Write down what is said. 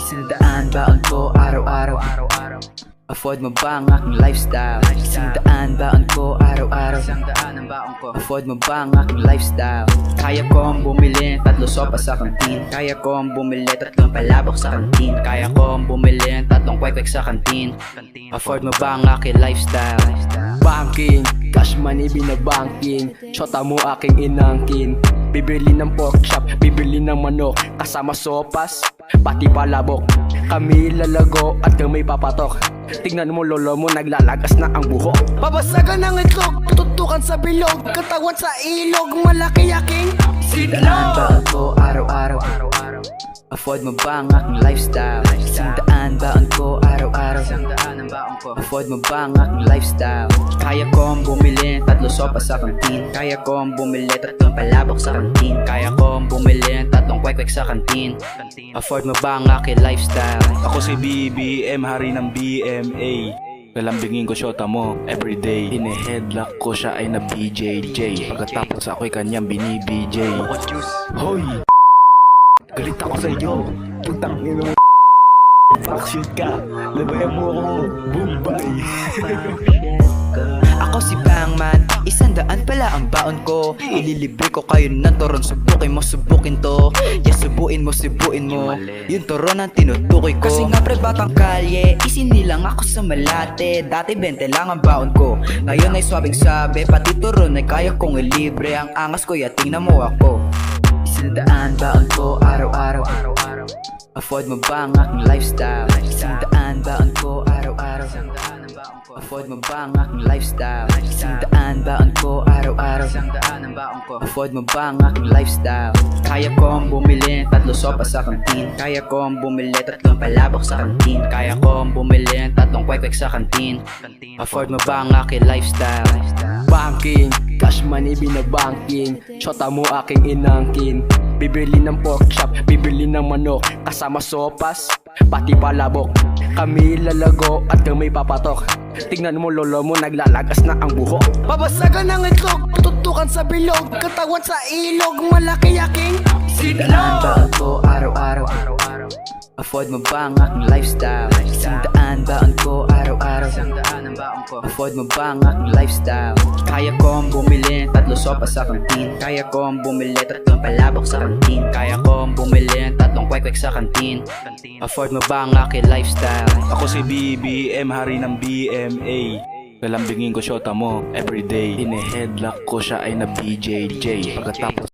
Isang baon ko araw-araw. Afford mo ba ang aking lifestyle? Isang baon ko araw-araw. Ang baon ko. Afford mo ba ang aking lifestyle? Kaya kong bumili 3 sopa sa kantin. Kaya kong bumili 3 palabok sa kantin. Kaya kong bumili 3 kwek-kwek sa kantin. Afford mo ba ang aking lifestyle? Banking, cash money binabanking. Shota mo aking inangkin. Bibili ng pork chop, bibili ng manok. Kasama sopas, pati palabok. Kami lalago at kami papatok. Tingnan mo lolo mo, naglalagas na ang buhok. Babasagan ng itlog, tututukan sa bilog. Katawan sa ilog, malaki aking Isang baon ko araw-araw. Afford mo ba ang aking lifestyle? Isang baon ko araw-araw. Ang baon ko. Afford mo ba ang aking lifestyle? Kaya kong bumili 3 sopa sa kantin. Kaya kong bumili 3 palabok sa kantin. Kaya kong bumili 3 kwek-kwek sa kantin. Afford mo ba ang aking lifestyle? Ako si BBM, hari ng BMA. Lalambingin ko syota mo everyday. Ine-headlock ko siya ay na BJJ. Pagkatapos ako'y kanyang bini-BJ. Hoy! Galit ako sa iyo. Putang ino. Backshoot ka. Labayan mo ako. Bombay. Ako si Bangman, 100 pala ang baon ko. Ililibre ko kayo ng toron, subukin mo, subukin to. Yeah, subuin mo, subuin mo. Yung toron ang tinutukoy ko. Kasi nga pre batang kalye, isinilang ako sa Malate. Dati 20 lang ang baon ko, ngayon ay swabing sabi. Pati toron ay kaya kong ilibre. Ang angas ko, ya tingnan mo ako. 100 baon ko araw-araw. Afford mo ba ang aking lifestyle? 100 baon ko araw-araw. Afford mo ba ang aking lifestyle? 100 baon ko araw-araw. Ang baon ko. Afford mo ba ang aking lifestyle? Kaya kong bumili 3 sopa sa kantin. Kaya kong bumili 3 palabok sa kantin. Kaya kong bumili 3 kwek-kwek sa kantin. Afford mo ba ang aking lifestyle? Banking, cash money binabanking. Shota mo aking inangkin. Bibili ng pork chop, bibili ng manok. Kasama sopas, pati palabok. Kami lalago at kami papatok. Tingnan mo lolo mo, naglalagas na ang buhok. Babasagan ng itlog, tututukan sa bilog. Katawan sa ilog, malaki aking Isang baon ko araw-araw. Afford mo ba ang aking lifestyle? 100 baon ko araw-araw. Ang baon ko. Afford mo ba ang aking lifestyle? Kaya kong bumili 3 sopa sa kantin. Kaya kong bumili 3 palabok sa kantin. Kaya kong bumili 3 kwek-kwek sa kantin. Afford mo ba ang aking lifestyle? Ako si BBM, hari ng BMA. Lalambingin ko syota mo everyday. Ine-headlock ko siya ay na BJJ. Pagkatapos